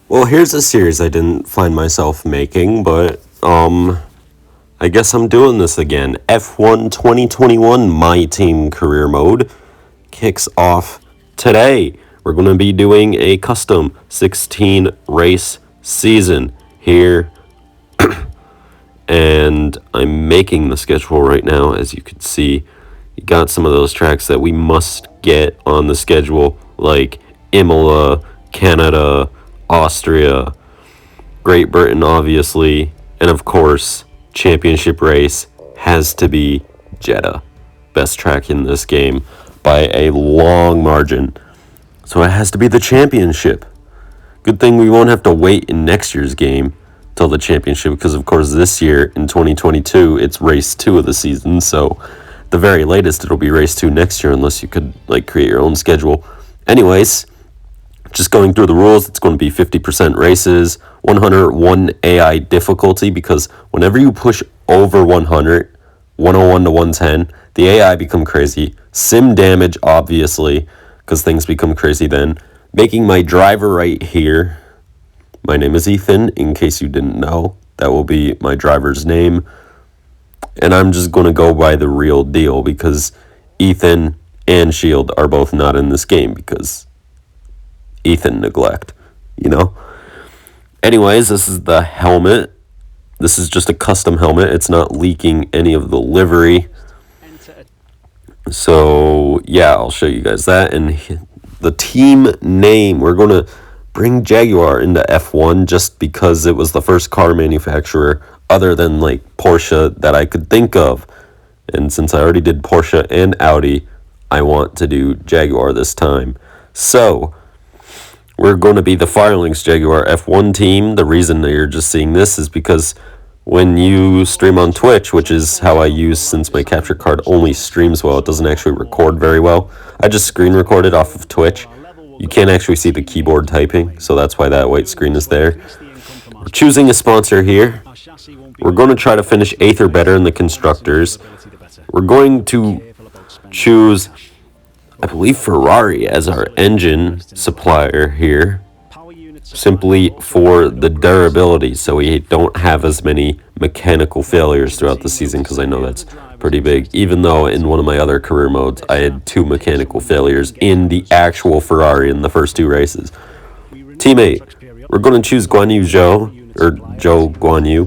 Well, here's a series I didn't find myself making, but I guess I'm doing this again. F1 2021 My Team Career Mode kicks off today. We're going to be doing a custom 16 race season here, and I'm making the schedule right now. As you can see, you got some of those tracks that we must get on the schedule, like Imola, Canada, Austria, Great Britain, obviously, and of course, championship race has to be Jeddah. Best track in this game by a long margin. So it has to be the championship. Good thing we won't have to wait in next year's game till the championship, because of course this year in 2022 it's race 2 of the season, so at the very latest it'll be race 2 next year, unless you could create your own schedule. Anyways, just going through the rules, it's going to be 50% races, 101 AI difficulty, because whenever you push over 100, 101 to 110, the AI become crazy. Sim damage, obviously, because things become crazy then. Making my driver right here. My name is Ethan, in case you didn't know. That will be my driver's name. And I'm just going to go by the real deal, because Ethan and Shield are both not in this game, because Ethan neglect, you know? Anyways, this is the helmet. This is just a custom helmet. It's not leaking any of the livery. So, yeah, I'll show you guys that. And the team name, we're going to bring Jaguar into F1 just because it was the first car manufacturer other than Porsche that I could think of. And since I already did Porsche and Audi, I want to do Jaguar this time. So, we're going to be the FireLynx Jaguar F1 team. The reason that you're just seeing this is because when you stream on Twitch, which is how I use since my capture card only streams well, it doesn't actually record very well. I just screen record it off of Twitch. You can't actually see the keyboard typing, so that's why that white screen is there. We're choosing a sponsor here. We're going to try to finish 8th or better in the constructors. We're going to choose, I believe, Ferrari as our engine supplier here, simply for the durability, so we don't have as many mechanical failures throughout the season, because I know that's pretty big, even though in one of my other career modes I had 2 mechanical failures in the actual Ferrari in the first 2 races. Teammate, we're going to choose Guan Yu Zhou, or Zhou Guan Yu,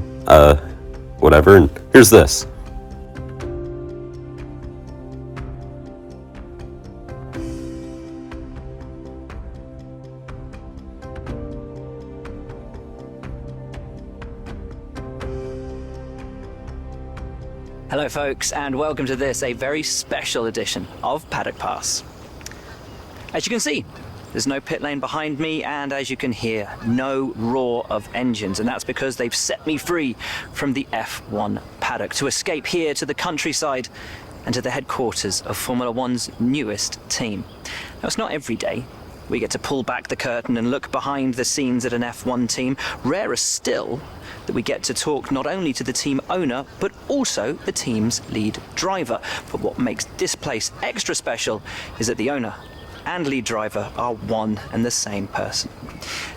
whatever, and here's this. Hello folks, and welcome to this, a very special edition of Paddock Pass. As you can see, there's no pit lane behind me, and as you can hear, no roar of engines, and that's because they've set me free from the F1 paddock to escape here to the countryside and to the headquarters of Formula One's newest team. Now, it's not every day we get to pull back the curtain and look behind the scenes at an F1 team. Rarer still that we get to talk not only to the team owner, but also the team's lead driver. But what makes this place extra special is that the owner and lead driver are one and the same person.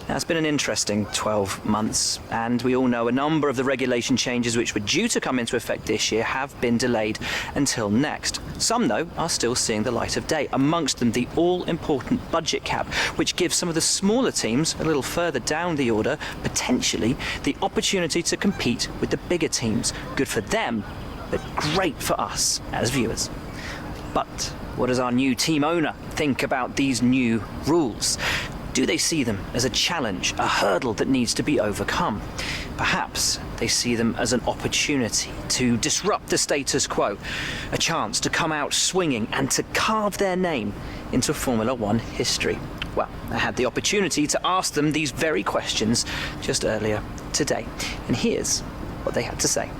Now, it's been an interesting 12 months, and we all know a number of the regulation changes which were due to come into effect this year have been delayed until next. Some, though, are still seeing the light of day, amongst them the all-important budget cap, which gives some of the smaller teams a little further down the order, potentially, the opportunity to compete with the bigger teams. Good for them, but great for us as viewers. But what does our new team owner think about these new rules? Do they see them as a challenge, a hurdle that needs to be overcome? Perhaps they see them as an opportunity to disrupt the status quo, a chance to come out swinging and to carve their name into Formula One history. Well, I had the opportunity to ask them these very questions just earlier today, and here's what they had to say.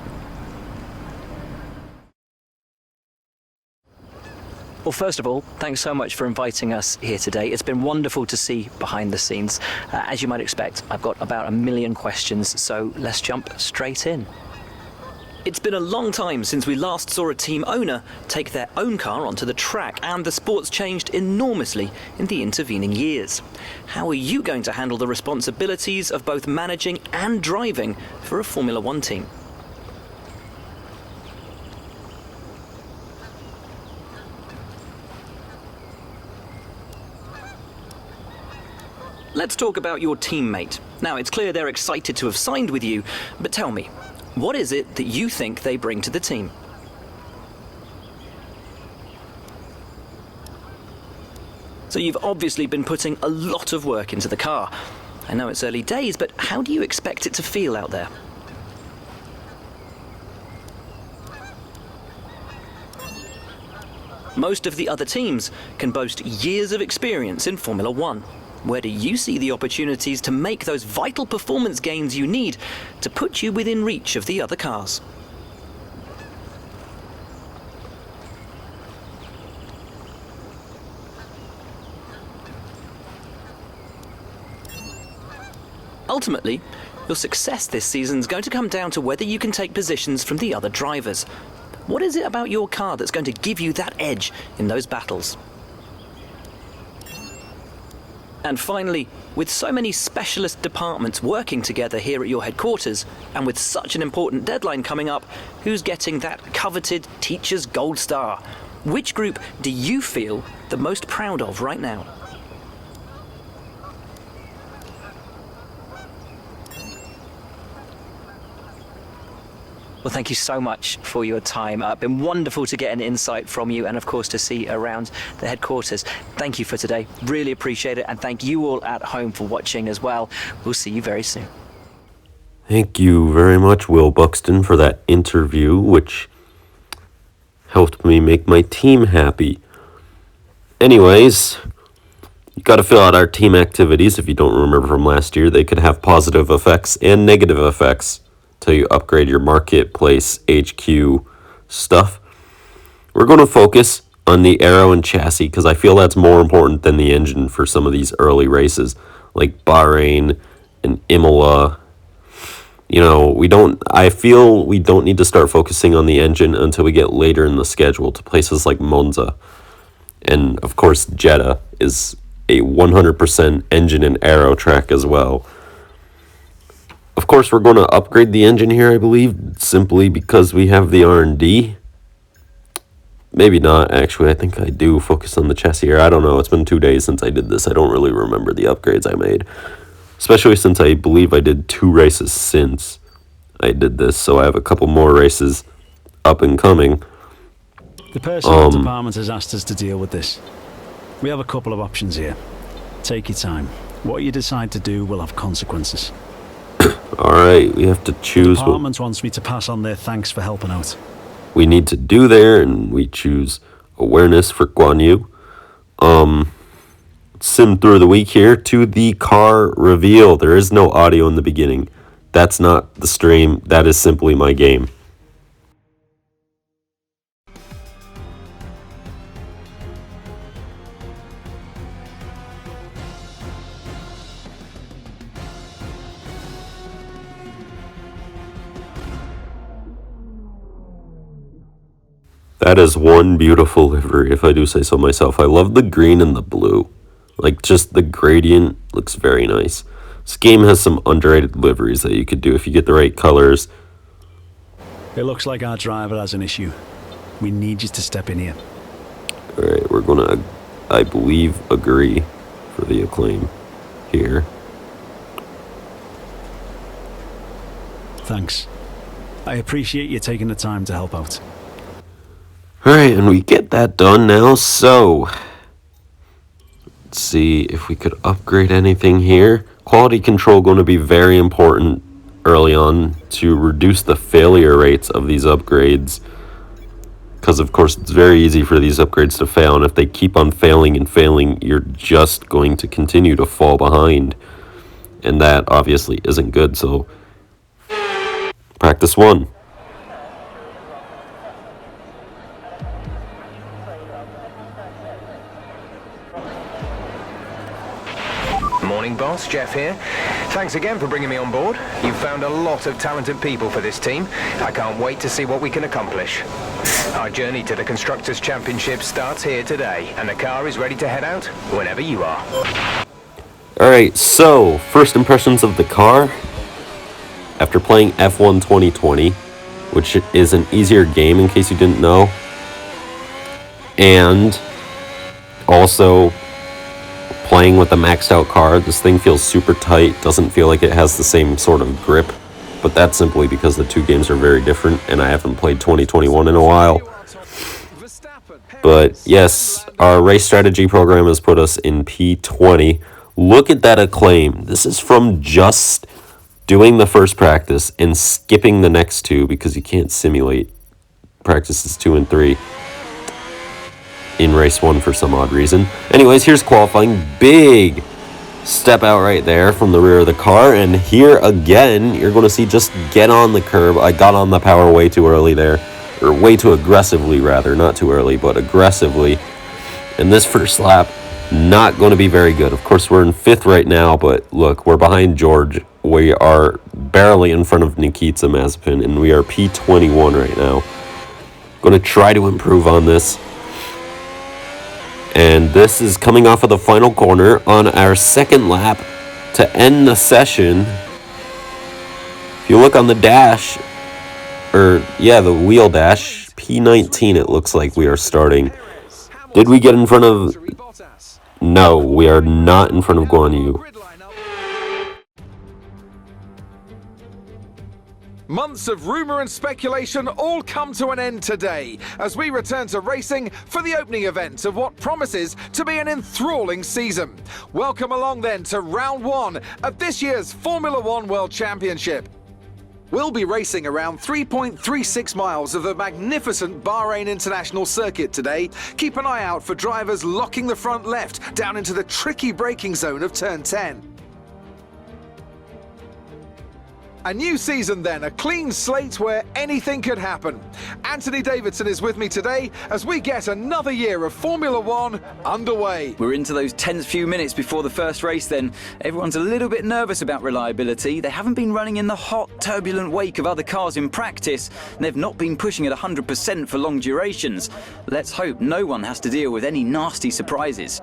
Well, first of all, thanks so much for inviting us here today. It's been wonderful to see behind the scenes. As you might expect, I've got about 1 million questions, so let's jump straight in. It's been a long time since we last saw a team owner take their own car onto the track, and the sport's changed enormously in the intervening years. How are you going to handle the responsibilities of both managing and driving for a Formula One team? Let's talk about your teammate. Now, it's clear they're excited to have signed with you, but tell me, what is it that you think they bring to the team? So you've obviously been putting a lot of work into the car. I know it's early days, but how do you expect it to feel out there? Most of the other teams can boast years of experience in Formula One. Where do you see the opportunities to make those vital performance gains you need to put you within reach of the other cars? Ultimately, your success this season is going to come down to whether you can take positions from the other drivers. What is it about your car that's going to give you that edge in those battles? And finally, with so many specialist departments working together here at your headquarters, and with such an important deadline coming up, who's getting that coveted Teacher's Gold Star? Which group do you feel the most proud of right now? Well, thank you so much for your time. It's been wonderful to get an insight from you, and of course to see around the headquarters. Thank you for today. Really appreciate it, and thank you all at home for watching as well. We'll see you very soon. Thank you very much, Will Buxton, for that interview, which helped me make my team happy. Anyways, you got to fill out our team activities. If you don't remember from last year, they could have positive effects and negative effects till you upgrade your marketplace HQ stuff. We're going to focus on the aero and chassis because I feel that's more important than the engine for some of these early races like Bahrain and Imola. You know, I feel we don't need to start focusing on the engine until we get later in the schedule to places like Monza. And of course, Jeddah is a 100% engine and aero track as well. Of course, we're going to upgrade the engine here, I believe, simply because we have the R&D. Maybe not, actually. I think I do focus on the chassis here. I don't know. It's been 2 days since I did this. I don't really remember the upgrades I made. Especially since I believe I did 2 races since I did this. So I have a couple more races up and coming. The personnel department has asked us to deal with this. We have a couple of options here. Take your time. What you decide to do will have consequences. Alright, we have to choose The department wants me to pass on their thanks for helping out. We need to do there, and we choose awareness for Guan Yu. Sim through the week here to the car reveal. There is no audio in the beginning. That's not the stream. That is simply my game. That is one beautiful livery, if I do say so myself. I love the green and the blue. Like, just the gradient looks very nice. This game has some underrated liveries that you could do if you get the right colors. It looks like our driver has an issue. We need you to step in here. Alright, we're gonna, I believe, agree for the acclaim here. Thanks. I appreciate you taking the time to help out. Alright, and we get that done now, so let's see if we could upgrade anything here. Quality control going to be very important early on to reduce the failure rates of these upgrades. Because of course it's very easy for these upgrades to fail, and if they keep on failing and failing, you're just going to continue to fall behind. And that obviously isn't good, so practice 1. Morning, boss. Pass, Jeff here. Thanks again for bringing me on board. You've found a lot of talented people for this team. I can't wait to see what we can accomplish. Our journey to the Constructors' Championship starts here today, and the car is ready to head out whenever you are. Alright, so, first impressions of the car. After playing F1 2020, which is an easier game in case you didn't know, and also playing with the maxed out car, this thing feels super tight, doesn't feel like it has the same sort of grip, but that's simply because the two games are very different and I haven't played 2021 in a while. But yes, our race strategy program has put us in P20. Look at that acclaim. This is from just doing the first practice and skipping the next two because you can't simulate practices 2 and 3 in race 1 for some odd reason. Anyways, here's qualifying. Big step out right there from the rear of the car, and here again you're going to see just get on the curb. I got on the power way too early there, or way too aggressively rather, not too early but aggressively, and this first lap not going to be very good. Of course we're in 5th right now, but look, we're behind George. We are barely in front of Nikita Mazepin, and we are P21 right now. Going to try to improve on this. And this is coming off of the final corner on our second lap to end the session. If you look on the dash, the wheel dash, P19 it looks like we are starting. Did we get in front of... No, we are not in front of Guan Yu. Months of rumour and speculation all come to an end today as we return to racing for the opening event of what promises to be an enthralling season. Welcome along then to round 1 of this year's Formula One World Championship. We'll be racing around 3.36 miles of the magnificent Bahrain International Circuit today. Keep an eye out for drivers locking the front left down into the tricky braking zone of turn 10. A new season then, a clean slate where anything could happen. Anthony Davidson is with me today as we get another year of Formula One underway. We're into those tense few minutes before the first race then. Everyone's a little bit nervous about reliability. They haven't been running in the hot, turbulent wake of other cars in practice, and they've not been pushing at 100% for long durations. Let's hope no one has to deal with any nasty surprises.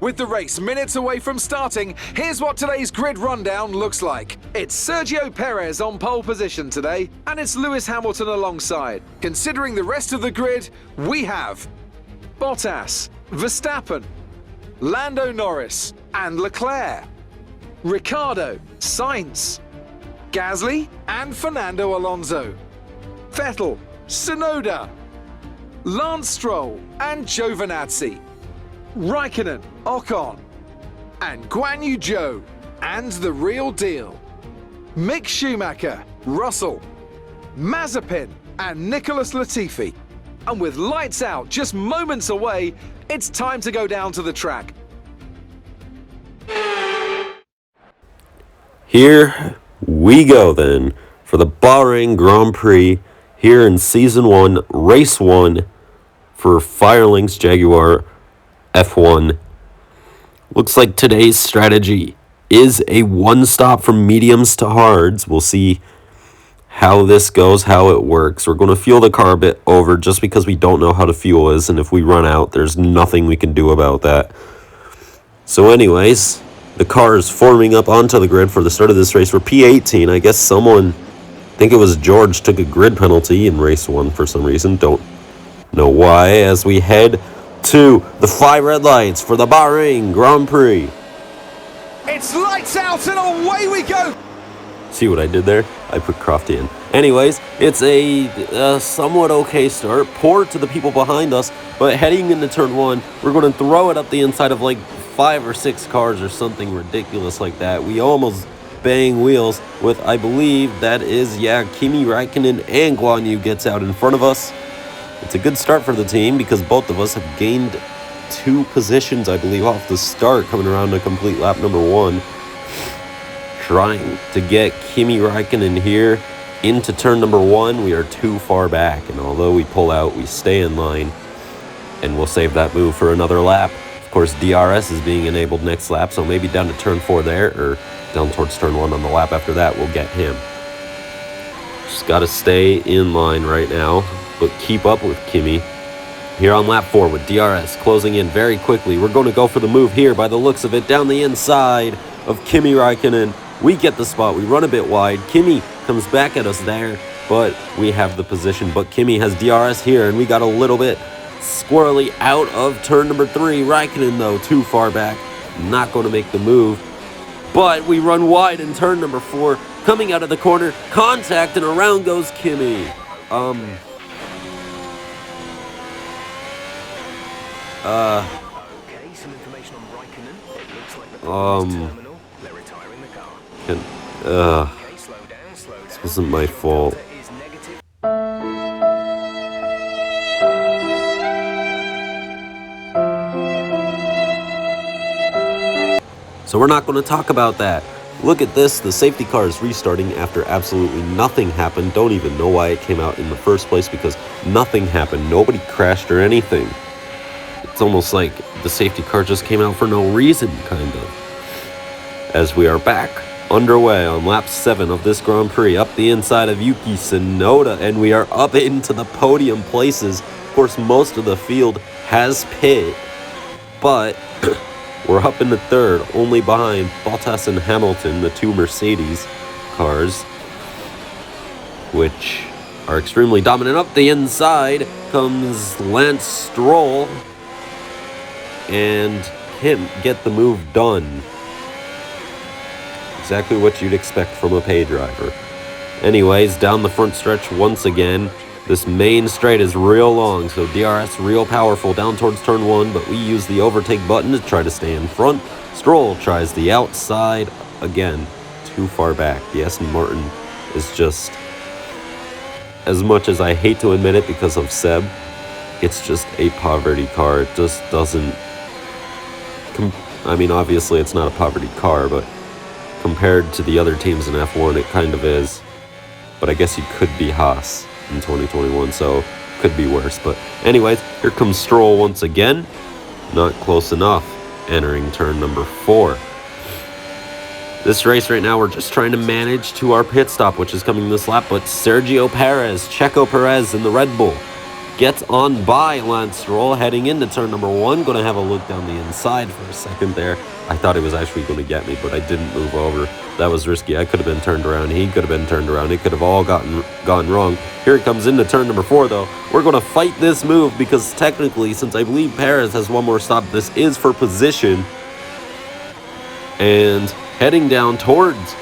With the race minutes away from starting, here's what today's grid rundown looks like. It's Sergio Perez on pole position today, and it's Lewis Hamilton alongside. Considering the rest of the grid, we have Bottas, Verstappen, Lando Norris, and Leclerc, Ricciardo, Sainz, Gasly, and Fernando Alonso, Vettel, Tsunoda, Lance Stroll, and Giovinazzi, Raikkonen, Ocon, and Guan Yu Zhou, and the real deal, Mick Schumacher, Russell, Mazepin, and Nicholas Latifi. And with lights out just moments away, it's time to go down to the track. Here we go then for the Bahrain Grand Prix here in Season 1, Race 1 for FireLynx Jaguar F1. Looks like today's strategy is a one-stop from mediums to hards. We'll see how this goes, how it works. We're going to fuel the car a bit over just because we don't know how the fuel is, and if we run out, there's nothing we can do about that. So anyways, the car is forming up onto the grid for the start of this race. We're P18. I guess someone, I think it was George, took a grid penalty in race 1 for some reason. Don't know why, as we head to the 5 red lights for the Bahrain Grand Prix. It's lights out and away we go! See what I did there? I put Crofty in. Anyways, it's a somewhat okay start. Poor to the people behind us, but heading into turn 1, we're going to throw it up the inside of like 5 or 6 cars or something ridiculous like that. We almost bang wheels with, I believe, that is, Kimi Räikkönen and Guan Yu gets out in front of us. It's a good start for the team because both of us have gained 2 positions, I believe, off the start, coming around to complete lap number 1. Trying to get Kimi Räikkönen here into turn number 1. We are too far back, and although we pull out, we stay in line, and we'll save that move for another lap. Of course, DRS is being enabled next lap, so maybe down to turn 4 there, or down towards turn 1 on the lap after that, we'll get him. Just got to stay in line right now, but keep up with Kimi. Here on lap 4 with DRS closing in very quickly. We're going to go for the move here by the looks of it, down the inside of Kimi Räikkönen. We get the spot. We run a bit wide. Kimi comes back at us there, but we have the position. But Kimi has DRS here, and we got a little bit squirrely out of turn number 3. Räikkönen, though, too far back. Not going to make the move. But we run wide in turn number 4. Coming out of the corner, contact, and around goes Kimi. Okay, some information on Räikkönen. It looks like the terminal. They're retiring the car. Okay, slow down. This wasn't my fault. Is negative. So we're not going to talk about that. Look at this. The safety car is restarting after absolutely nothing happened. Don't even know why it came out in the first place, because nothing happened. Nobody crashed or anything. It's almost like the safety car just came out for no reason, kind of. As we are back underway on lap 7 of this Grand Prix, up the inside of Yuki Tsunoda, and we are up into the podium places. Of course, most of the field has pit, but we're up in the 3rd, only behind Bottas and Hamilton, the 2 Mercedes cars, which are extremely dominant. Up the inside comes Lance Stroll, and him get the move done. Exactly what you'd expect from a pay driver. Anyways, down the front stretch once again. This main straight is real long, so DRS real powerful down towards turn 1, but we use the overtake button to try to stay in front. Stroll tries the outside, again, too far back. The Aston Martin is just, as much as I hate to admit it because of Seb, it's just a poverty car. It just doesn't, I mean, obviously it's not a poverty car, but compared to the other teams in F1, it kind of is. But I guess you could be Haas in 2021, so could be worse. But anyways, here comes Stroll once again. Not close enough, entering turn number 4. This race right now, we're just trying to manage to our pit stop, which is coming this lap, but Sergio Perez, Checo Perez in the Red Bull, gets on by Lance Stroll, heading into turn number 1. Going to have a look down the inside for a second there. I thought he was actually going to get me, but I didn't move over. That was risky. I could have been turned around. He could have been turned around. It could have all gone wrong. Here it comes into turn number 4, though. We're going to fight this move because technically, since I believe Perez has one more stop, this is for position. And heading down towards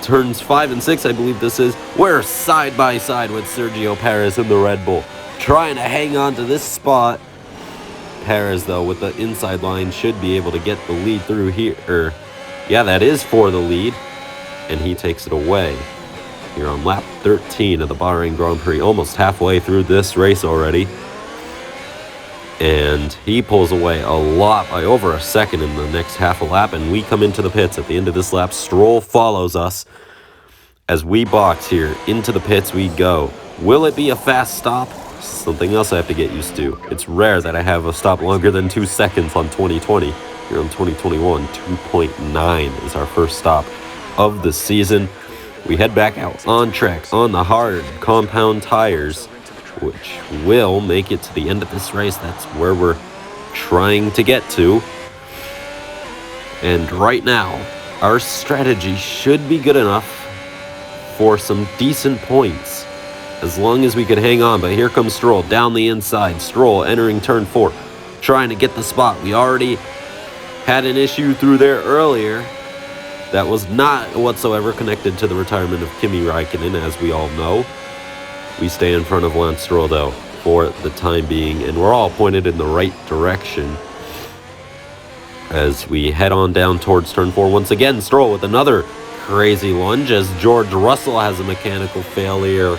turns 5 and 6, I believe this is, we're side by side with Sergio Perez in the Red Bull, trying to hang on to this spot. Perez, though, with the inside line, should be able to get the lead through here. Yeah, that is for the lead, and he takes it away. Here on lap 13 of the Bahrain Grand Prix, almost halfway through this race already. And he pulls away a lot by over a second in the next half a lap, and we come into the pits at the end of this lap. Stroll follows us as we box here. Into the pits we go. Will it be a fast stop? Something else I have to get used to. It's rare that I have a stop longer than 2 seconds on 2020. Here on 2021, 2.9 is our first stop of the season. We head back out on track on the hard compound tires, which will make it to the end of this race. That's where we're trying to get to. And right now, our strategy should be good enough for some decent points, as long as we could hang on. But here comes Stroll down the inside. Stroll entering turn 4, trying to get the spot. We already had an issue through there earlier that was not whatsoever connected to the retirement of Kimi Räikkönen, as we all know. We stay in front of Lance Stroll, though, for the time being, and we're all pointed in the right direction as we head on down towards turn 4. Once again, Stroll with another crazy lunge as George Russell has a mechanical failure.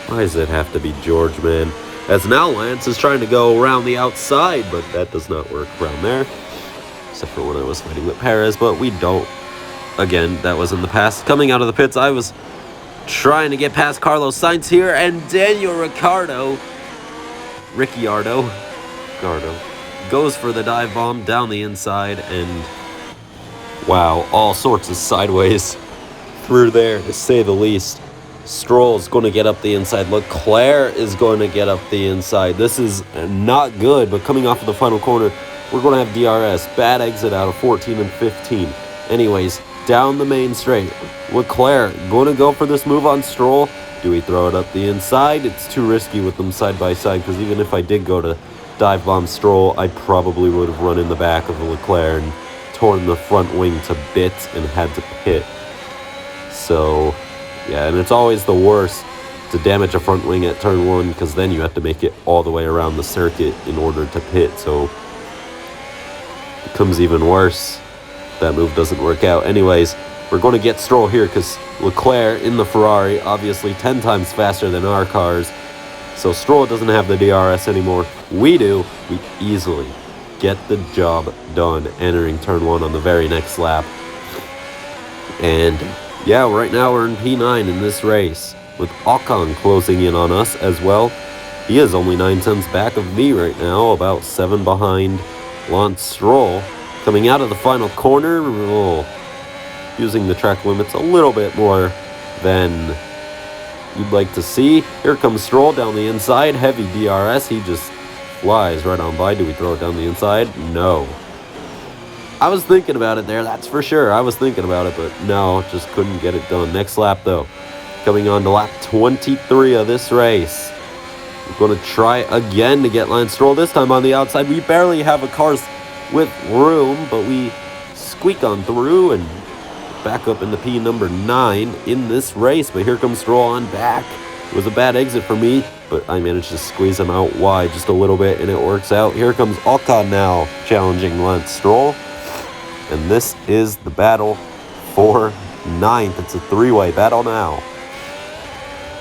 Why does it have to be George, man? As now Lance is trying to go around the outside, but that does not work around there. Except for when I was fighting with Perez, but we don't. Again, that was in the past. Coming out of the pits, I was trying to get past Carlos Sainz here, and Daniel Ricciardo, goes for the dive bomb down the inside, and wow, all sorts of sideways through there, to say the least. Stroll's going to get up the inside. Leclerc is going to get up the inside. This is not good, but coming off of the final corner, we're going to have DRS. Bad exit out of 14 and 15. Anyways, down the main straight. Leclerc going to go for this move on Stroll. Do we throw it up the inside? It's too risky with them side by side, because even if I did go to dive bomb Stroll, I probably would have run in the back of the Leclerc and torn the front wing to bits and had to pit. So yeah, and it's always the worst to damage a front wing at turn 1, because then you have to make it all the way around the circuit in order to pit, so it becomes even worse. That move doesn't work out. Anyways, we're going to get Stroll here, because Leclerc in the Ferrari, obviously 10 times faster than our cars, so Stroll doesn't have the DRS anymore. We do. We easily get the job done, entering turn 1 on the very next lap. And yeah, right now we're in P9 in this race, with Ocon closing in on us as well. He is only 9 tenths back of me right now, about 7 behind Lance Stroll. Coming out of the final corner, using the track limits a little bit more than you'd like to see. Here comes Stroll down the inside, heavy DRS, he just flies right on by. Do we throw it down the inside? No. I was thinking about it there, that's for sure. I was thinking about it, but no, just couldn't get it done. Next lap, though. Coming on to lap 23 of this race. We're going to try again to get Lance Stroll, this time on the outside. We barely have a car with room, but we squeak on through and back up into P number 9 in this race. But here comes Stroll on back. It was a bad exit for me, but I managed to squeeze him out wide just a little bit, and it works out. Here comes Ocon now, challenging Lance Stroll. And this is the battle for 9th. It's a 3-way battle now.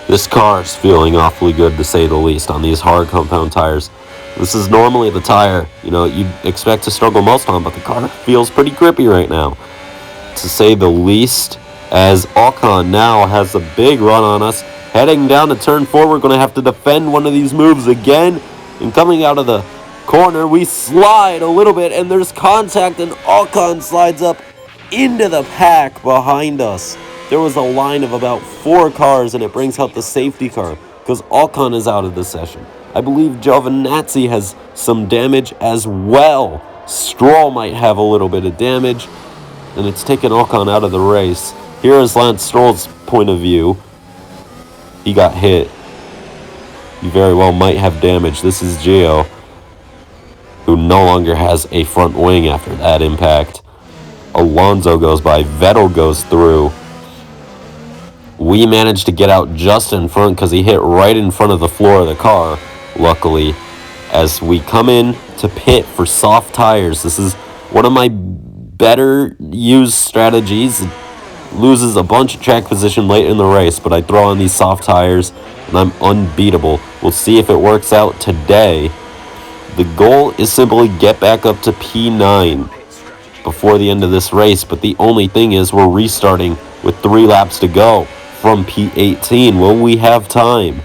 This car's feeling awfully good, to say the least, on these hard compound tires. This is normally the tire, you'd expect to struggle most on, but the car feels pretty grippy right now, to say the least, as Ocon now has a big run on us. Heading down to turn 4, we're going to have to defend one of these moves again. And coming out of the corner, we slide a little bit, and there's contact, and Ocon slides up into the pack behind us. There was a line of about 4 cars, and it brings out the safety car, because Ocon is out of the session. I believe Giovinazzi has some damage as well. Stroll might have a little bit of damage, and it's taken Ocon out of the race. Here is Lance Stroll's point of view. He got hit. He very well might have damage. This is Gio, who no longer has a front wing after that impact. Alonso goes by. Vettel goes through. We managed to get out just in front because he hit right in front of the floor of the car, luckily, as we come in to pit for soft tires. This is one of my better used strategies. It loses a bunch of track position late in the race, but I throw on these soft tires and I'm unbeatable. We'll see if it works out today. The goal is simply get back up to P9 before the end of this race, but the only thing is we're restarting with 3 laps to go from P18. Will we have time?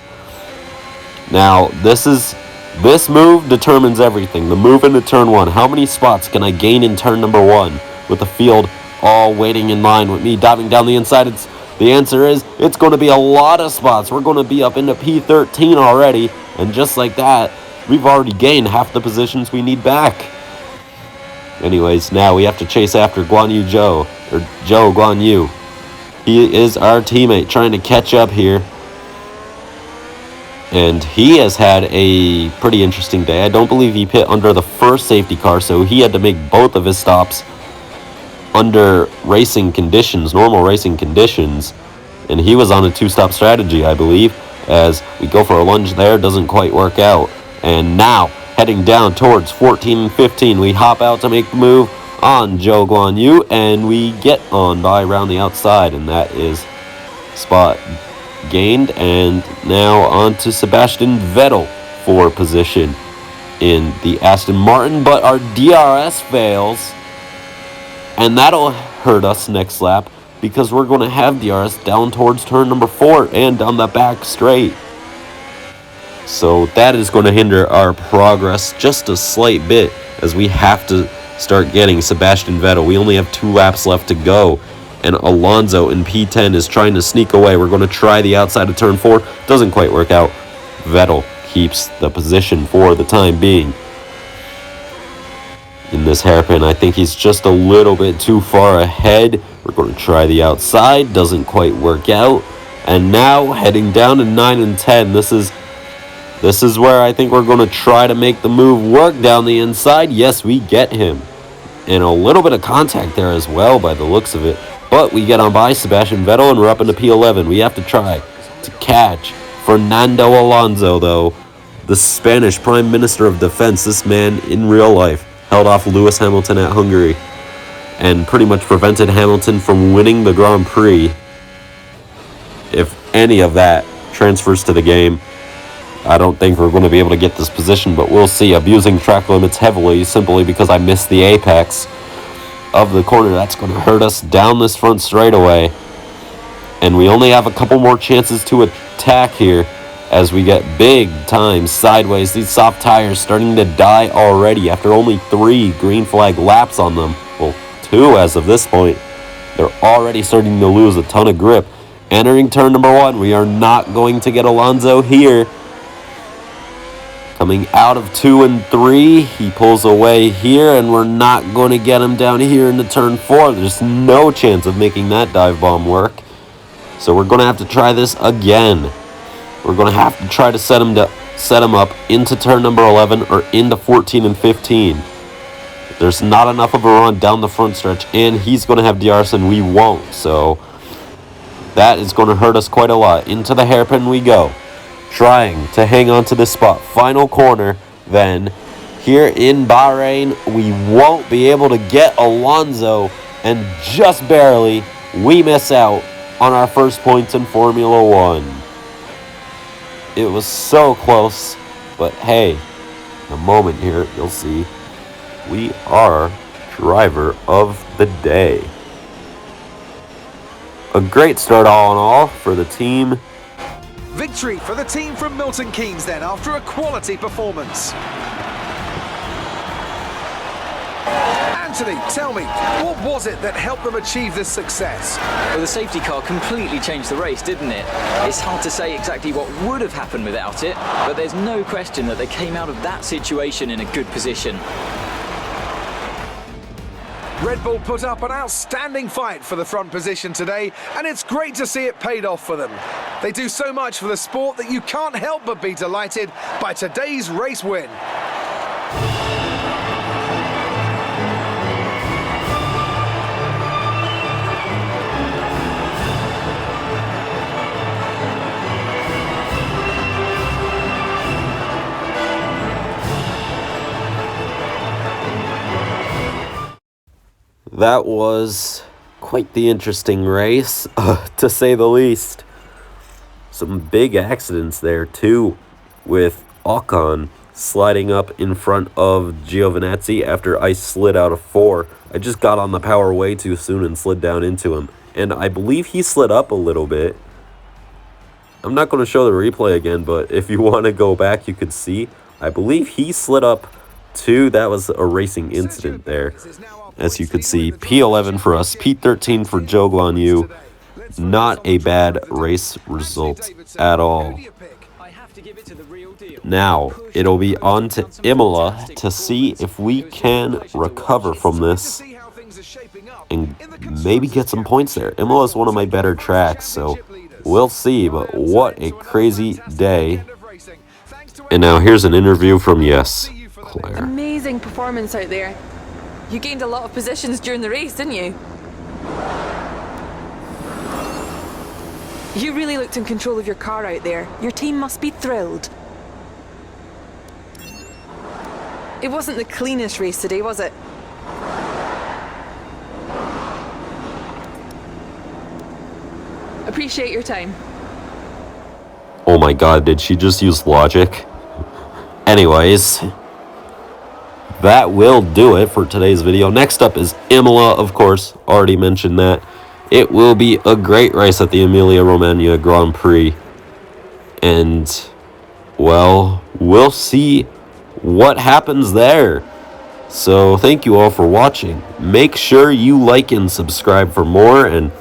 Now, this move determines everything. The move into turn 1. How many spots can I gain in turn number 1 with the field all waiting in line with me diving down the inside? The answer is it's going to be a lot of spots. We're going to be up into P13 already, and just like that, we've already gained half the positions we need back. Anyways, now we have to chase after Guan Yu Zhou, or Zhou Guan Yu. He is our teammate trying to catch up here. And he has had a pretty interesting day. I don't believe he pit under the first safety car, so he had to make both of his stops under racing conditions, normal racing conditions. And he was on a 2-stop strategy, I believe, as we go for a lunge there, doesn't quite work out. And now, heading down towards 14 and 15, we hop out to make the move on Zhou Guan Yu, and we get on by around the outside, and that is spot gained. And now on to Sebastian Vettel for position in the Aston Martin, but our DRS fails, and that'll hurt us next lap because we're going to have DRS down towards turn number 4 and down the back straight. So that is going to hinder our progress just a slight bit, as we have to start getting Sebastian Vettel. We only have 2 laps left to go, and Alonso in P10 is trying to sneak away. We're going to try the outside of turn 4. Doesn't quite work out. Vettel keeps the position for the time being. In this hairpin, I think he's just a little bit too far ahead. We're going to try the outside. Doesn't quite work out. And now heading down to 9 and 10. This is where I think we're going to try to make the move work down the inside. Yes, we get him. And a little bit of contact there as well by the looks of it. But we get on by Sebastian Vettel and we're up into P11. We have to try to catch Fernando Alonso, though. The Spanish Prime Minister of Defense. This man in real life held off Lewis Hamilton at Hungary and pretty much prevented Hamilton from winning the Grand Prix. If any of that transfers to the game, I don't think we're going to be able to get this position, but we'll see. Abusing track limits heavily simply because I missed the apex of the corner. That's going to hurt us down this front straightaway. And we only have a couple more chances to attack here as we get big time sideways. These soft tires starting to die already after only 3 green flag laps on them. Well, 2 as of this point. They're already starting to lose a ton of grip. Entering turn number 1, we are not going to get Alonso here. Coming out of 2 and 3, he pulls away here, and we're not going to get him down here into turn 4. There's no chance of making that dive bomb work. So we're going to have to try this again. We're going to have to try to set him up into turn number 11 or into 14 and 15. There's not enough of a run down the front stretch, and he's going to have DRS and we won't. So that is going to hurt us quite a lot. Into the hairpin we go, trying to hang on to this spot. Final corner then. Here in Bahrain, we won't be able to get Alonso, and just barely we miss out on our first points in Formula 1. It was so close, but hey, in a moment here, you'll see we are driver of the day. A great start all in all for the team. Victory for the team from Milton Keynes then, after a quality performance. Anthony, tell me, what was it that helped them achieve this success? Well, the safety car completely changed the race, didn't it? It's hard to say exactly what would have happened without it, but there's no question that they came out of that situation in a good position. Red Bull put up an outstanding fight for the front position today, and it's great to see it paid off for them. They do so much for the sport that you can't help but be delighted by today's race win. That was quite the interesting race, to say the least. Some big accidents there, too, with Ocon sliding up in front of Giovinazzi after I slid out of 4. I just got on the power way too soon and slid down into him. And I believe he slid up a little bit. I'm not going to show the replay again, but if you want to go back, you could see. I believe he slid up too. That was a racing incident there. As you could see, P11 for us, P13 for Zhou Guanyu. Not a bad race result at all. Now, it'll be on to Imola to see if we can recover from this and maybe get some points there. Imola is one of my better tracks, so we'll see, but what a crazy day. And now here's an interview from Claire. Amazing performance out there. You gained a lot of positions during the race, didn't you? You really looked in control of your car out there. Your team must be thrilled. It wasn't the cleanest race today, was it? Appreciate your time. Oh my god, did she just use logic? Anyways, that will do it for today's video. Next up is Imola, of course. Already mentioned that. It will be a great race at the Emilia-Romagna Grand Prix. And well, we'll see what happens there. So thank you all for watching. Make sure you like and subscribe for more, and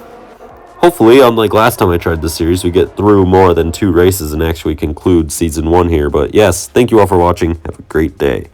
hopefully, unlike last time I tried this series, we get through more than 2 races and actually conclude Season 1 here. But yes, thank you all for watching. Have a great day.